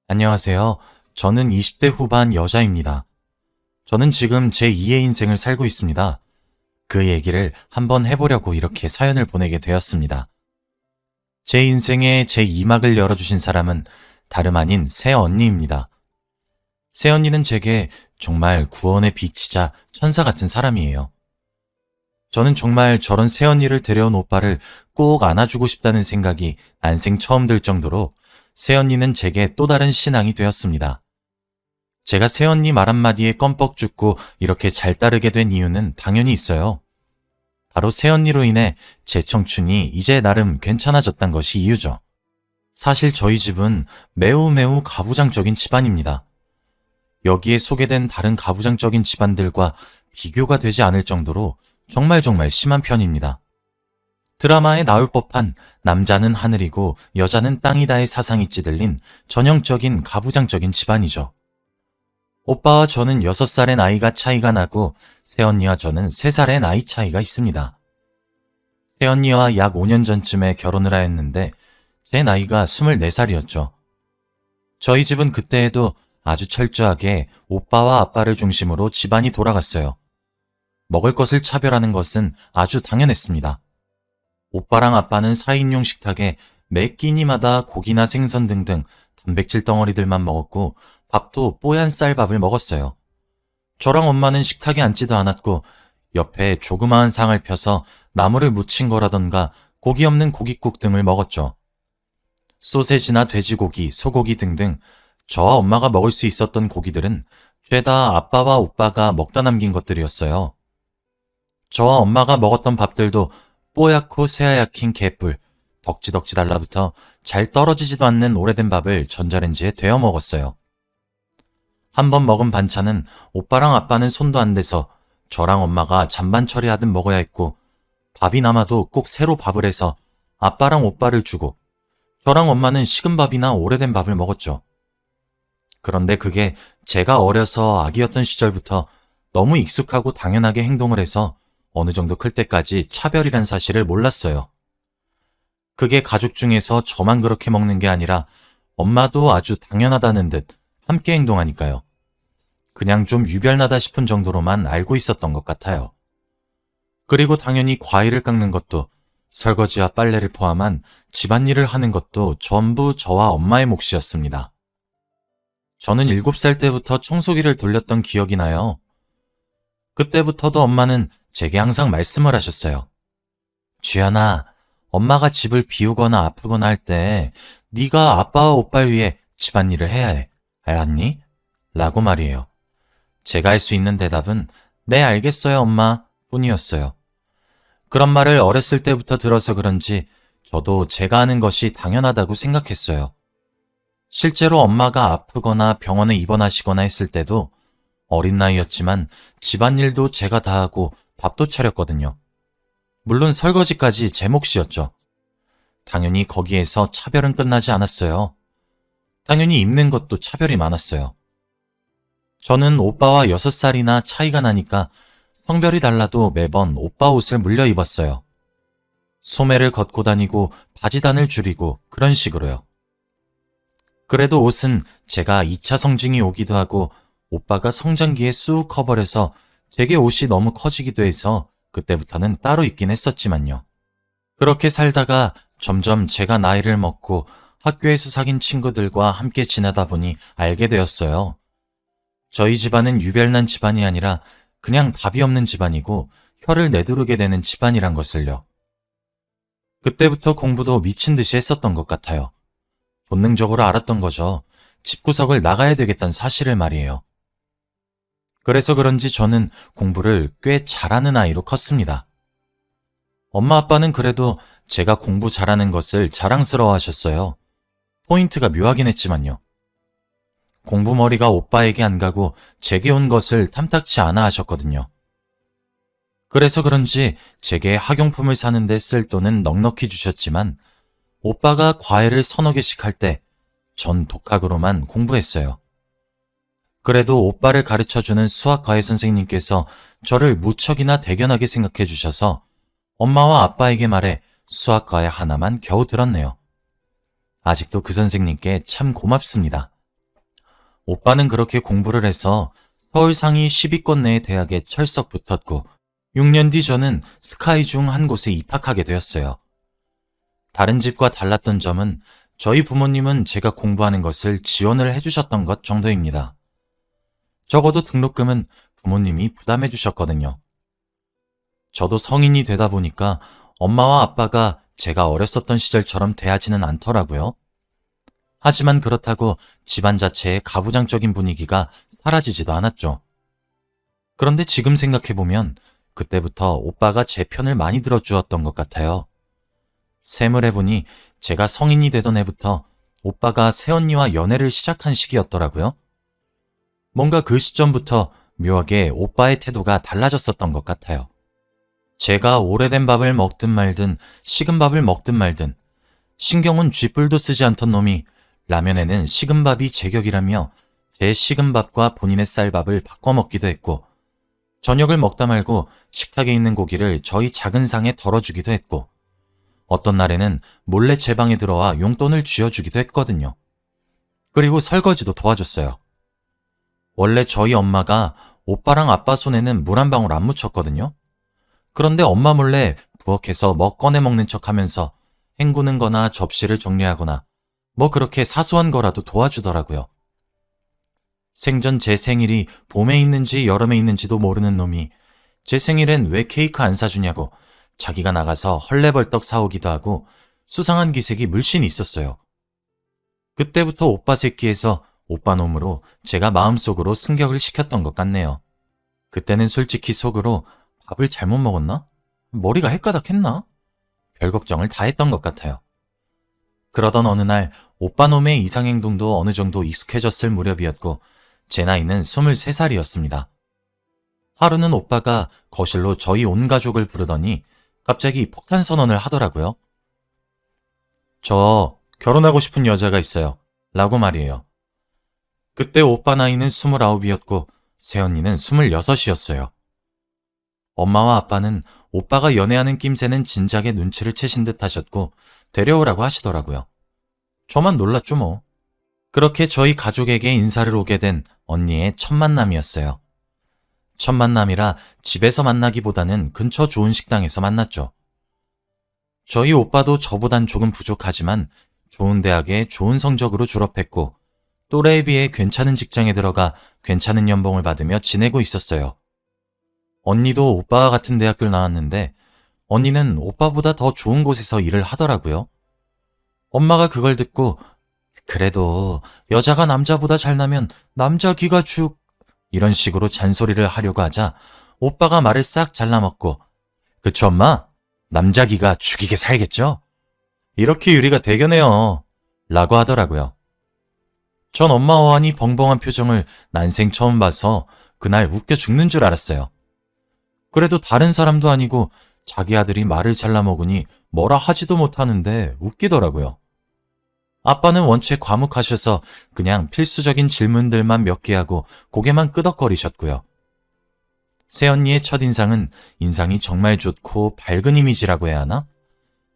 안녕하세요. 저는 20대 후반 여자입니다. 저는 지금 제2의 인생을 살고 있습니다. 그 얘기를 한번 해보려고 이렇게 사연을 보내게 되었습니다. 제 인생의 제2막을 열어주신 사람은 다름 아닌 새언니입니다. 새언니는 제게 정말 구원의 빛이자 천사 같은 사람이에요. 저는 정말 저런 새언니를 데려온 오빠를 꼭 안아주고 싶다는 생각이 난생 처음 들 정도로 새언니는 제게 또 다른 신앙이 되었습니다. 제가 새언니 말 한마디에 껌뻑 죽고 이렇게 잘 따르게 된 이유는 당연히 있어요. 바로 새언니로 인해 제 청춘이 이제 나름 괜찮아졌단 것이 이유죠. 사실 저희 집은 매우 가부장적인 집안입니다. 여기에 소개된 다른 가부장적인 집안들과 비교가 되지 않을 정도로 정말 심한 편입니다. 드라마에 나올 법한 남자는 하늘이고 여자는 땅이다의 사상이 찌들린 전형적인 가부장적인 집안이죠. 오빠와 저는 6살의 나이가 차이가 나고 새언니와 저는 3살의 나이 차이가 있습니다. 새언니와 약 5년 전쯤에 결혼을 하였는데 제 나이가 24살이었죠. 저희 집은 그때에도 아주 철저하게 오빠와 아빠를 중심으로 집안이 돌아갔어요. 먹을 것을 차별하는 것은 아주 당연했습니다. 오빠랑 아빠는 4인용 식탁에 매 끼니마다 고기나 생선 등등 단백질 덩어리들만 먹었고 밥도 뽀얀 쌀밥을 먹었어요. 저랑 엄마는 식탁에 앉지도 않았고 옆에 조그마한 상을 펴서 나물을 무친 거라던가 고기 없는 고깃국 등을 먹었죠. 소세지나 돼지고기, 소고기 등등 저와 엄마가 먹을 수 있었던 고기들은 죄다 아빠와 오빠가 먹다 남긴 것들이었어요. 저와 엄마가 먹었던 밥들도 뽀얗고 새하얗긴 개뿔, 덕지덕지 달라붙어 잘 떨어지지도 않는 오래된 밥을 전자레인지에 데워 먹었어요. 한 번 먹은 반찬은 오빠랑 아빠는 손도 안 대서 저랑 엄마가 잔반 처리하듯 먹어야 했고 밥이 남아도 꼭 새로 밥을 해서 아빠랑 오빠를 주고 저랑 엄마는 식은 밥이나 오래된 밥을 먹었죠. 그런데 그게 제가 어려서 아기였던 시절부터 너무 익숙하고 당연하게 행동을 해서 어느 정도 클 때까지 차별이란 사실을 몰랐어요. 그게 가족 중에서 저만 그렇게 먹는 게 아니라 엄마도 아주 당연하다는 듯 함께 행동하니까요. 그냥 좀 유별나다 싶은 정도로만 알고 있었던 것 같아요. 그리고 당연히 과일을 깎는 것도 설거지와 빨래를 포함한 집안일을 하는 것도 전부 저와 엄마의 몫이었습니다. 저는 7살 때부터 청소기를 돌렸던 기억이 나요. 그때부터도 엄마는 제게 항상 말씀을 하셨어요. 주연아, 엄마가 집을 비우거나 아프거나 할 때 네가 아빠와 오빠를 위해 집안일을 해야 해. 알았니? 라고 말이에요. 제가 할 수 있는 대답은 네, 알겠어요, 엄마 뿐이었어요. 그런 말을 어렸을 때부터 들어서 그런지 저도 제가 하는 것이 당연하다고 생각했어요. 실제로 엄마가 아프거나 병원에 입원하시거나 했을 때도 어린 나이였지만 집안일도 제가 다 하고 밥도 차렸거든요. 물론 설거지까지 제 몫이었죠. 당연히 거기에서 차별은 끝나지 않았어요. 당연히 입는 것도 차별이 많았어요. 저는 오빠와 6살이나 차이가 나니까 성별이 달라도 매번 오빠 옷을 물려 입었어요. 소매를 걷고 다니고 바지단을 줄이고 그런 식으로요. 그래도 옷은 제가 2차 성징이 오기도 하고 오빠가 성장기에 쑥 커버려서 제게 옷이 너무 커지기도 해서 그때부터는 따로 입긴 했었지만요. 그렇게 살다가 점점 제가 나이를 먹고 학교에서 사귄 친구들과 함께 지내다 보니 알게 되었어요. 저희 집안은 유별난 집안이 아니라 그냥 답이 없는 집안이고 혀를 내두르게 되는 집안이란 것을요. 그때부터 공부도 미친 듯이 했었던 것 같아요. 본능적으로 알았던 거죠. 집구석을 나가야 되겠다는 사실을 말이에요. 그래서 그런지 저는 공부를 꽤 잘하는 아이로 컸습니다. 엄마 아빠는 그래도 제가 공부 잘하는 것을 자랑스러워 하셨어요. 포인트가 묘하긴 했지만요. 공부머리가 오빠에게 안 가고 제게 온 것을 탐탁치 않아 하셨거든요. 그래서 그런지 제게 학용품을 사는데 쓸 돈은 넉넉히 주셨지만 오빠가 과외를 서너 개씩 할 때 전 독학으로만 공부했어요. 그래도 오빠를 가르쳐주는 수학과외 선생님께서 저를 무척이나 대견하게 생각해 주셔서 엄마와 아빠에게 말해 수학과외 하나만 겨우 들었네요. 아직도 그 선생님께 참 고맙습니다. 오빠는 그렇게 공부를 해서 서울 상위 10위권 내의 대학에 철석 붙었고 6년 뒤 저는 스카이 중 한 곳에 입학하게 되었어요. 다른 집과 달랐던 점은 저희 부모님은 제가 공부하는 것을 지원을 해주셨던 것 정도입니다. 적어도 등록금은 부모님이 부담해 주셨거든요. 저도 성인이 되다 보니까 엄마와 아빠가 제가 어렸었던 시절처럼 대하지는 않더라고요. 하지만 그렇다고 집안 자체의 가부장적인 분위기가 사라지지도 않았죠. 그런데 지금 생각해보면 그때부터 오빠가 제 편을 많이 들어주었던 것 같아요. 셈을 해보니 제가 성인이 되던 해부터 오빠가 새언니와 연애를 시작한 시기였더라고요. 뭔가 그 시점부터 묘하게 오빠의 태도가 달라졌었던 것 같아요. 제가 오래된 밥을 먹든 말든 식은 밥을 먹든 말든 신경은 쥐뿔도 쓰지 않던 놈이 라면에는 식은 밥이 제격이라며 제 식은 밥과 본인의 쌀밥을 바꿔 먹기도 했고 저녁을 먹다 말고 식탁에 있는 고기를 저희 작은 상에 덜어주기도 했고 어떤 날에는 몰래 제 방에 들어와 용돈을 쥐어주기도 했거든요. 그리고 설거지도 도와줬어요. 원래 저희 엄마가 오빠랑 아빠 손에는 물 한 방울 안 묻혔거든요. 그런데 엄마 몰래 부엌에서 뭐 꺼내 먹는 척 하면서 헹구는 거나 접시를 정리하거나 뭐 그렇게 사소한 거라도 도와주더라고요. 생전 제 생일이 봄에 있는지 여름에 있는지도 모르는 놈이 제 생일엔 왜 케이크 안 사주냐고 자기가 나가서 헐레벌떡 사오기도 하고 수상한 기색이 물씬 있었어요. 그때부터 오빠 새끼에서 오빠 놈으로 제가 마음속으로 승격을 시켰던 것 같네요. 그때는 솔직히 속으로 밥을 잘못 먹었나? 머리가 헷가닥했나? 별 걱정을 다 했던 것 같아요. 그러던 어느 날 오빠 놈의 이상행동도 어느 정도 익숙해졌을 무렵이었고 제 나이는 23살이었습니다. 하루는 오빠가 거실로 저희 온 가족을 부르더니 갑자기 폭탄 선언을 하더라고요. 저 결혼하고 싶은 여자가 있어요. 라고 말이에요. 그때 오빠 나이는 29이었고 새언니는 26이었어요. 엄마와 아빠는 오빠가 연애하는 낌새는 진작에 눈치를 채신 듯 하셨고 데려오라고 하시더라고요. 저만 놀랐죠 뭐. 그렇게 저희 가족에게 인사를 오게 된 언니의 첫 만남이었어요. 첫 만남이라 집에서 만나기보다는 근처 좋은 식당에서 만났죠. 저희 오빠도 저보단 조금 부족하지만 좋은 대학에 좋은 성적으로 졸업했고 또래에 비해 괜찮은 직장에 들어가 괜찮은 연봉을 받으며 지내고 있었어요. 언니도 오빠와 같은 대학교를 나왔는데 언니는 오빠보다 더 좋은 곳에서 일을 하더라고요. 엄마가 그걸 듣고 그래도 여자가 남자보다 잘나면 남자 귀가 죽 이런 식으로 잔소리를 하려고 하자 오빠가 말을 싹 잘라먹고 그쵸 엄마? 남자 귀가 죽이게 살겠죠? 이렇게 유리가 대견해요. 라고 하더라고요. 전 엄마 어안이 벙벙한 표정을 난생 처음 봐서 그날 웃겨 죽는 줄 알았어요. 그래도 다른 사람도 아니고 자기 아들이 말을 잘라먹으니 뭐라 하지도 못하는데 웃기더라고요. 아빠는 원체 과묵하셔서 그냥 필수적인 질문들만 몇 개 하고 고개만 끄덕거리셨고요. 새언니의 첫인상은 인상이 정말 좋고 밝은 이미지라고 해야 하나?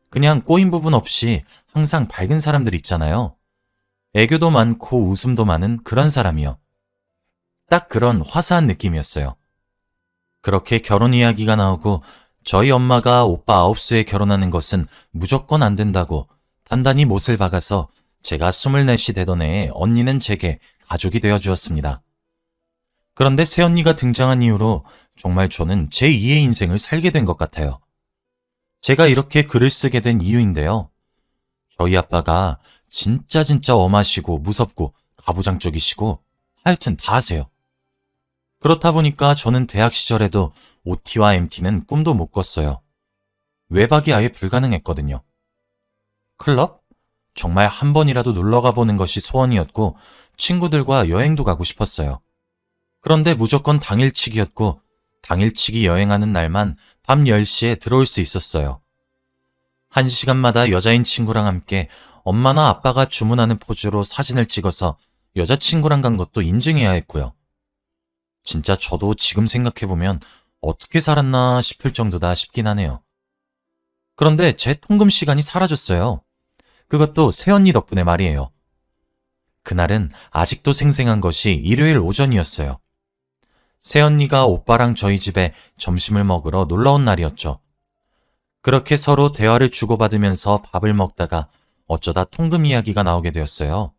그냥 꼬인 부분 없이 항상 밝은 사람들 있잖아요. 애교도 많고 웃음도 많은 그런 사람이요. 딱 그런 화사한 느낌이었어요. 그렇게 결혼 이야기가 나오고 저희 엄마가 오빠 9수에 결혼하는 것은 무조건 안 된다고 단단히 못을 박아서 제가 24이 되던 해에 언니는 제게 가족이 되어 주었습니다. 그런데 새언니가 등장한 이후로 정말 저는 제2의 인생을 살게 된 것 같아요. 제가 이렇게 글을 쓰게 된 이유인데요. 저희 아빠가 진짜 엄하시고 무섭고 가부장적이시고 하여튼 다 하세요. 그렇다 보니까 저는 대학 시절에도 OT와 MT는 꿈도 못 꿨어요. 외박이 아예 불가능했거든요. 클럽? 정말 한 번이라도 놀러가 보는 것이 소원이었고 친구들과 여행도 가고 싶었어요. 그런데 무조건 당일치기였고 당일치기 여행하는 날만 밤 10시에 들어올 수 있었어요. 1시간마다 여자인 친구랑 함께 엄마나 아빠가 주문하는 포즈로 사진을 찍어서 여자친구랑 간 것도 인증해야 했고요. 진짜 저도 지금 생각해보면 어떻게 살았나 싶을 정도다 싶긴 하네요. 그런데 제 통금 시간이 사라졌어요. 그것도 새언니 덕분에 말이에요. 그날은 아직도 생생한 것이 일요일 오전이었어요. 새언니가 오빠랑 저희 집에 점심을 먹으러 놀러 온 날이었죠. 그렇게 서로 대화를 주고받으면서 밥을 먹다가 어쩌다 통금 이야기가 나오게 되었어요.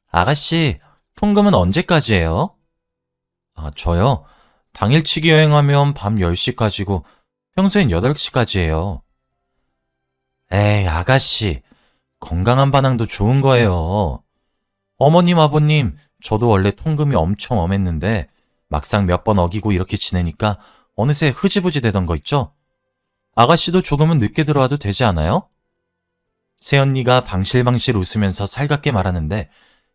아가씨, 통금은 언제까지예요? 저요? 당일치기 여행하면 밤 10시까지고 평소엔 8시까지예요. 에이, 아가씨, 건강한 반항도 좋은 거예요. 어머님, 아버님, 저도 원래 통금이 엄청 엄했는데 막상 몇 번 어기고 이렇게 지내니까 어느새 흐지부지 되던 거 있죠? 아가씨도 조금은 늦게 들어와도 되지 않아요? 새언니가 방실방실 웃으면서 살갑게 말하는데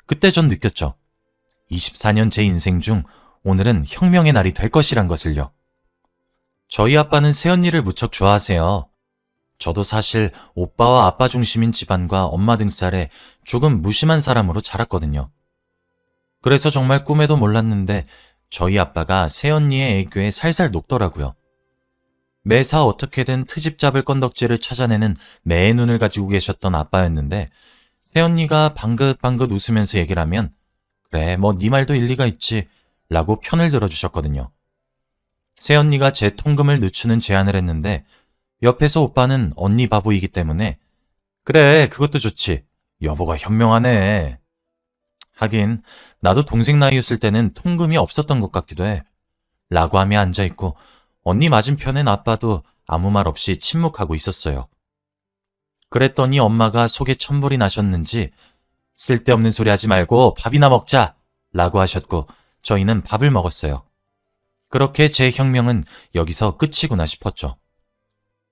그때 전 느꼈죠. 24년 제 인생 중 오늘은 혁명의 날이 될 것이란 것을요. 저희 아빠는 새언니를 무척 좋아하세요. 저도 사실 오빠와 아빠 중심인 집안과 엄마 등살에 조금 무심한 사람으로 자랐거든요. 그래서 정말 꿈에도 몰랐는데 저희 아빠가 새언니의 애교에 살살 녹더라고요. 매사 어떻게든 트집 잡을 건덕지를 찾아내는 매의 눈을 가지고 계셨던 아빠였는데 새언니가 방긋방긋 웃으면서 얘기를 하면 그래 뭐 네 말도 일리가 있지 라고 편을 들어주셨거든요. 새언니가 제 통금을 늦추는 제안을 했는데 옆에서 오빠는 언니 바보이기 때문에 그래 그것도 좋지 여보가 현명하네. 하긴 나도 동생 나이였을 때는 통금이 없었던 것 같기도 해 라고 하며 앉아있고 언니 맞은편엔 아빠도 아무 말 없이 침묵하고 있었어요. 그랬더니 엄마가 속에 천불이 나셨는지 쓸데없는 소리 하지 말고 밥이나 먹자 라고 하셨고 저희는 밥을 먹었어요. 그렇게 제 혁명은 여기서 끝이구나 싶었죠.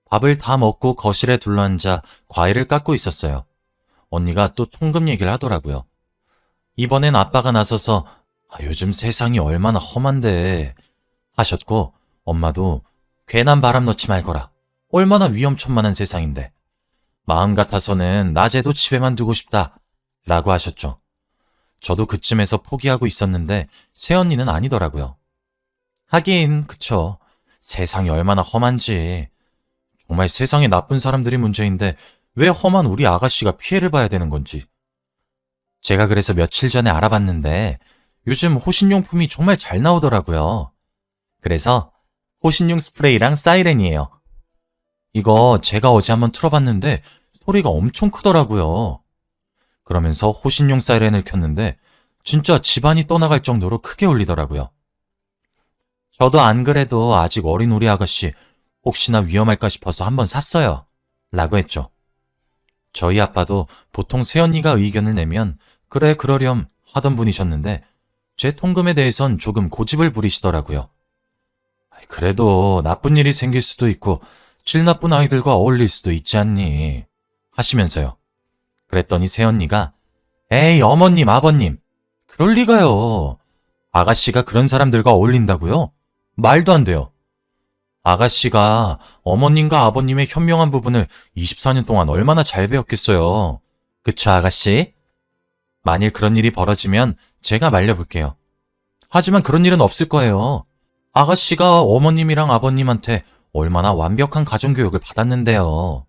밥을 다 먹고 거실에 둘러앉아 과일을 깎고 있었어요. 언니가 또 통금 얘기를 하더라고요. 이번엔 아빠가 나서서 요즘 세상이 얼마나 험한데 하셨고 엄마도 괜한 바람 넣지 말거라. 얼마나 위험천만한 세상인데. 마음 같아서는 낮에도 집에만 두고 싶다 라고 하셨죠. 저도 그쯤에서 포기하고 있었는데 새언니는 아니더라고요. 하긴 그쵸. 세상이 얼마나 험한지. 정말 세상에 나쁜 사람들이 문제인데 왜 험한 우리 아가씨가 피해를 봐야 되는 건지. 제가 그래서 며칠 전에 알아봤는데 요즘 호신용품이 정말 잘 나오더라고요. 그래서 호신용 스프레이랑 사이렌이에요. 이거 제가 어제 한번 틀어봤는데 소리가 엄청 크더라고요. 그러면서 호신용 사이렌을 켰는데 진짜 집안이 떠나갈 정도로 크게 울리더라고요. 저도 안 그래도 아직 어린 우리 아가씨 혹시나 위험할까 싶어서 한번 샀어요. 라고 했죠. 저희 아빠도 보통 새언니가 의견을 내면 그래 그러렴 하던 분이셨는데 제 통금에 대해선 조금 고집을 부리시더라고요. 그래도 나쁜 일이 생길 수도 있고 질 나쁜 아이들과 어울릴 수도 있지 않니 하시면서요. 그랬더니 새언니가 에이 어머님 아버님 그럴 리가요. 아가씨가 그런 사람들과 어울린다고요? 말도 안 돼요. 아가씨가 어머님과 아버님의 현명한 부분을 24년 동안 얼마나 잘 배웠겠어요. 그쵸 아가씨? 만일 그런 일이 벌어지면 제가 말려볼게요. 하지만 그런 일은 없을 거예요. 아가씨가 어머님이랑 아버님한테 얼마나 완벽한 가정교육을 받았는데요.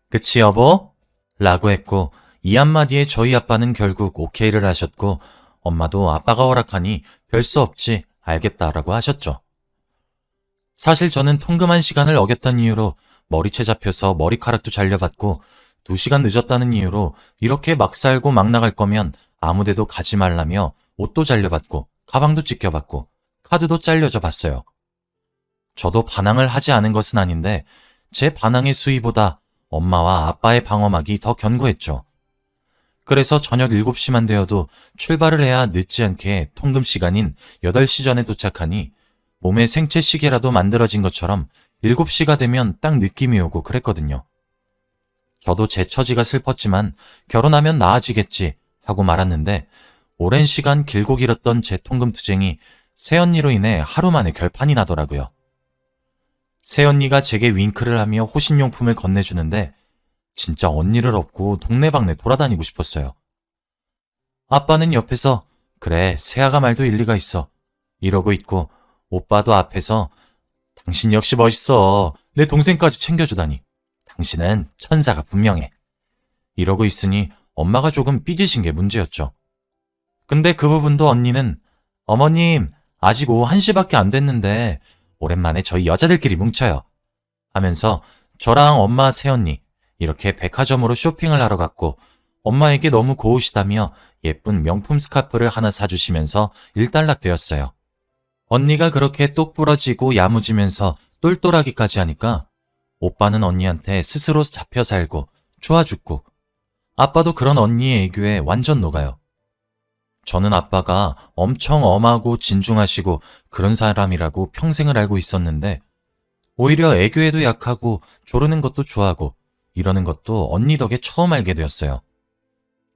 그치 여보? 라고 했고 이 한마디에 저희 아빠는 결국 오케이를 하셨고 엄마도 아빠가 허락하니 별 수 없지 알겠다라고 하셨죠. 사실 저는 통금한 시간을 어겼던 이유로 머리채 잡혀서 머리카락도 잘려봤고 2시간 늦었다는 이유로 이렇게 막 살고 막 나갈 거면 아무데도 가지 말라며 옷도 잘려봤고 가방도 찢겨봤고 카드도 잘려져 봤어요. 저도 반항을 하지 않은 것은 아닌데 제 반항의 수위보다 엄마와 아빠의 방어막이 더 견고했죠. 그래서 저녁 7시만 되어도 출발을 해야 늦지 않게 통금 시간인 8시 전에 도착하니 몸에 생체 시계라도 만들어진 것처럼 7시가 되면 딱 느낌이 오고 그랬거든요. 저도 제 처지가 슬펐지만 결혼하면 나아지겠지 하고 말았는데 오랜 시간 길고 길었던 제 통금 투쟁이 새언니로 인해 하루 만에 결판이 나더라고요. 새언니가 제게 윙크를 하며 호신용품을 건네주는데 진짜 언니를 업고 동네방네 돌아다니고 싶었어요. 아빠는 옆에서 그래 새아가 말도 일리가 있어 이러고 있고 오빠도 앞에서 당신 역시 멋있어 내 동생까지 챙겨주다니 당신은 천사가 분명해 이러고 있으니 엄마가 조금 삐지신 게 문제였죠. 근데 그 부분도 언니는 어머님, 아직 오후 1시밖에 안 됐는데 오랜만에 저희 여자들끼리 뭉쳐요 하면서 저랑 엄마 새언니 이렇게 백화점으로 쇼핑을 하러 갔고 엄마에게 너무 고우시다며 예쁜 명품 스카프를 하나 사주시면서 일단락되었어요. 언니가 그렇게 똑 부러지고 야무지면서 똘똘하기까지 하니까 오빠는 언니한테 스스로 잡혀 살고 좋아 죽고 아빠도 그런 언니의 애교에 완전 녹아요. 저는 아빠가 엄청 엄하고 진중하시고 그런 사람이라고 평생을 알고 있었는데 오히려 애교에도 약하고 조르는 것도 좋아하고 이러는 것도 언니 덕에 처음 알게 되었어요.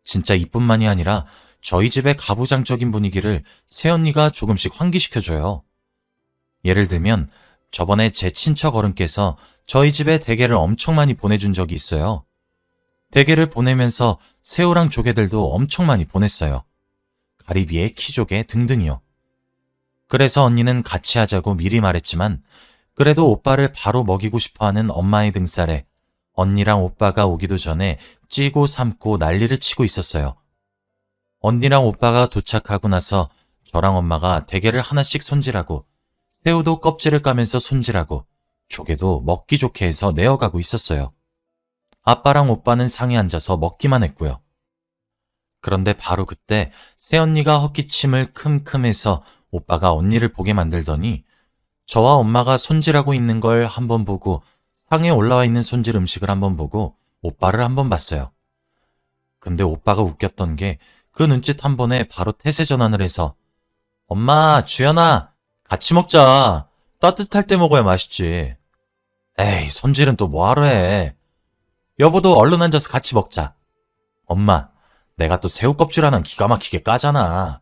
진짜 이뿐만이 아니라 저희 집의 가부장적인 분위기를 새언니가 조금씩 환기시켜줘요. 예를 들면 저번에 제 친척 어른께서 저희 집에 대게를 엄청 많이 보내준 적이 있어요. 대게를 보내면서 새우랑 조개들도 엄청 많이 보냈어요. 가리비에 키조개 등등이요. 그래서 언니는 같이 하자고 미리 말했지만 그래도 오빠를 바로 먹이고 싶어하는 엄마의 등살에 언니랑 오빠가 오기도 전에 찌고 삶고 난리를 치고 있었어요. 언니랑 오빠가 도착하고 나서 저랑 엄마가 대게를 하나씩 손질하고 새우도 껍질을 까면서 손질하고 조개도 먹기 좋게 해서 내어가고 있었어요. 아빠랑 오빠는 상에 앉아서 먹기만 했고요. 그런데 바로 그때 새언니가 헛기침을 큼큼해서 오빠가 언니를 보게 만들더니 저와 엄마가 손질하고 있는 걸 한번 보고 상에 올라와 있는 손질 음식을 한번 보고 오빠를 한번 봤어요. 근데 오빠가 웃겼던 게 그 눈짓 한 번에 바로 태세 전환을 해서 엄마, 주연아, 같이 먹자. 따뜻할 때 먹어야 맛있지. 에이, 손질은 또 뭐하러 해. 여보도 얼른 앉아서 같이 먹자. 엄마, 내가 또 새우 껍질 하나 기가 막히게 까잖아.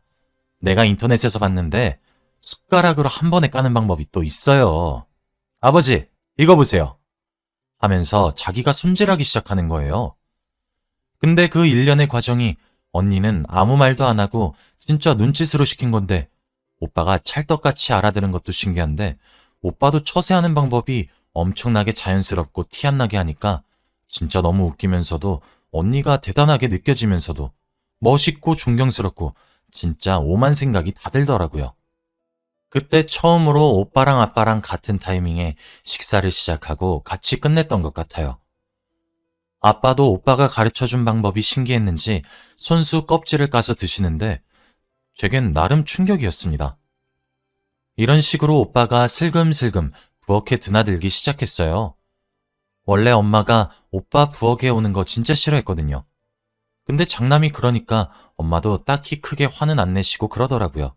내가 인터넷에서 봤는데 숟가락으로 한 번에 까는 방법이 또 있어요. 아버지, 이거 보세요. 하면서 자기가 손질하기 시작하는 거예요. 근데 그 일련의 과정이 언니는 아무 말도 안 하고 진짜 눈짓으로 시킨 건데 오빠가 찰떡같이 알아들은 것도 신기한데 오빠도 처세하는 방법이 엄청나게 자연스럽고 티 안 나게 하니까 진짜 너무 웃기면서도 언니가 대단하게 느껴지면서도 멋있고 존경스럽고 진짜 오만 생각이 다 들더라고요. 그때 처음으로 오빠랑 아빠랑 같은 타이밍에 식사를 시작하고 같이 끝냈던 것 같아요. 아빠도 오빠가 가르쳐준 방법이 신기했는지 손수 껍질을 까서 드시는데 제겐 나름 충격이었습니다. 이런 식으로 오빠가 슬금슬금 부엌에 드나들기 시작했어요. 원래 엄마가 오빠 부엌에 오는 거 진짜 싫어했거든요. 근데 장남이 그러니까 엄마도 딱히 크게 화는 안 내시고 그러더라고요.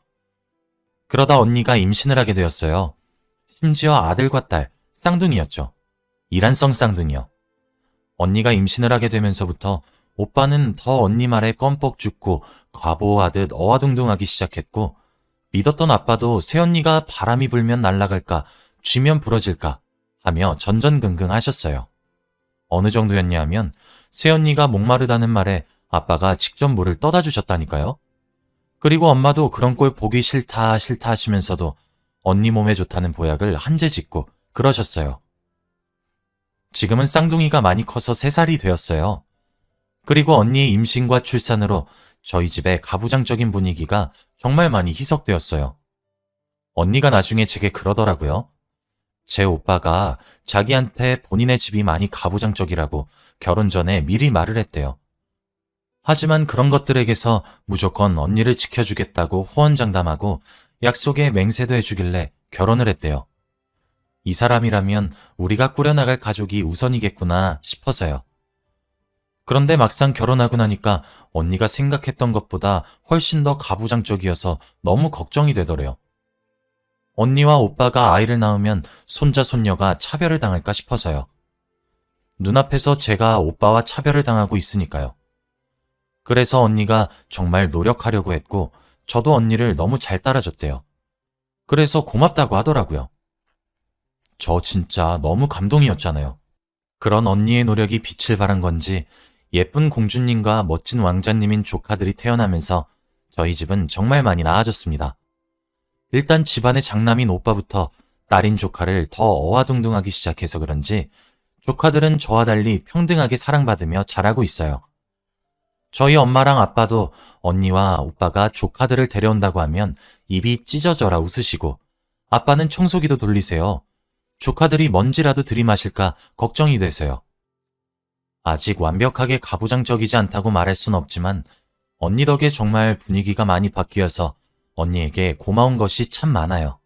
그러다 언니가 임신을 하게 되었어요. 심지어 아들과 딸, 쌍둥이였죠. 이란성 쌍둥이요. 언니가 임신을 하게 되면서부터 오빠는 더 언니 말에 껌뻑 죽고 과보하듯 어와둥둥하기 시작했고 믿었던 아빠도 새언니가 바람이 불면 날아갈까 쥐면 부러질까 하며 전전긍긍 하셨어요. 어느 정도였냐 하면 새언니가 목마르다는 말에 아빠가 직접 물을 떠다 주셨다니까요. 그리고 엄마도 그런 꼴 보기 싫다 싫다 하시면서도 언니 몸에 좋다는 보약을 한제 짓고 그러셨어요. 지금은 쌍둥이가 많이 커서 3살이 되었어요. 그리고 언니의 임신과 출산으로 저희 집의 가부장적인 분위기가 정말 많이 희석되었어요. 언니가 나중에 제게 그러더라고요. 제 오빠가 자기한테 본인의 집이 많이 가부장적이라고 결혼 전에 미리 말을 했대요. 하지만 그런 것들에게서 무조건 언니를 지켜주겠다고 호언장담하고 약속에 맹세도 해주길래 결혼을 했대요. 이 사람이라면 우리가 꾸려나갈 가족이 우선이겠구나 싶어서요. 그런데 막상 결혼하고 나니까 언니가 생각했던 것보다 훨씬 더 가부장적이어서 너무 걱정이 되더래요. 언니와 오빠가 아이를 낳으면 손자, 손녀가 차별을 당할까 싶어서요. 눈앞에서 제가 오빠와 차별을 당하고 있으니까요. 그래서 언니가 정말 노력하려고 했고 저도 언니를 너무 잘 따라줬대요. 그래서 고맙다고 하더라고요. 저 진짜 너무 감동이었잖아요. 그런 언니의 노력이 빛을 발한 건지 예쁜 공주님과 멋진 왕자님인 조카들이 태어나면서 저희 집은 정말 많이 나아졌습니다. 일단 집안의 장남인 오빠부터 딸인 조카를 더 어와둥둥하기 시작해서 그런지 조카들은 저와 달리 평등하게 사랑받으며 자라고 있어요. 저희 엄마랑 아빠도 언니와 오빠가 조카들을 데려온다고 하면 입이 찢어져라 웃으시고 아빠는 청소기도 돌리세요. 조카들이 먼지라도 들이마실까 걱정이 돼서요. 아직 완벽하게 가부장적이지 않다고 말할 순 없지만 언니 덕에 정말 분위기가 많이 바뀌어서 언니에게 고마운 것이 참 많아요.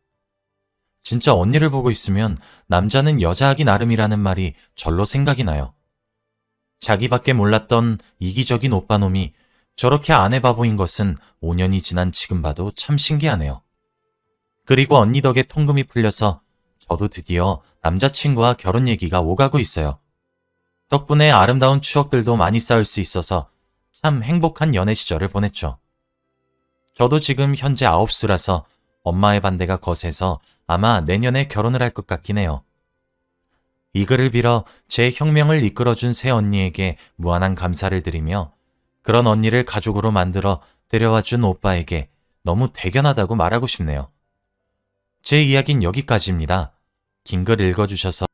진짜 언니를 보고 있으면 남자는 여자하기 나름이라는 말이 절로 생각이 나요. 자기밖에 몰랐던 이기적인 오빠놈이 저렇게 아내바보인 것은 5년이 지난 지금 봐도 참 신기하네요. 그리고 언니 덕에 통금이 풀려서 저도 드디어 남자친구와 결혼 얘기가 오가고 있어요. 덕분에 아름다운 추억들도 많이 쌓을 수 있어서 참 행복한 연애 시절을 보냈죠. 저도 지금 현재 9수라서 엄마의 반대가 거세서 아마 내년에 결혼을 할 것 같긴 해요. 이 글을 빌어 제 혁명을 이끌어준 새 언니에게 무한한 감사를 드리며 그런 언니를 가족으로 만들어 데려와준 오빠에게 너무 대견하다고 말하고 싶네요. 제 이야기는 여기까지입니다. 긴 글 읽어주셔서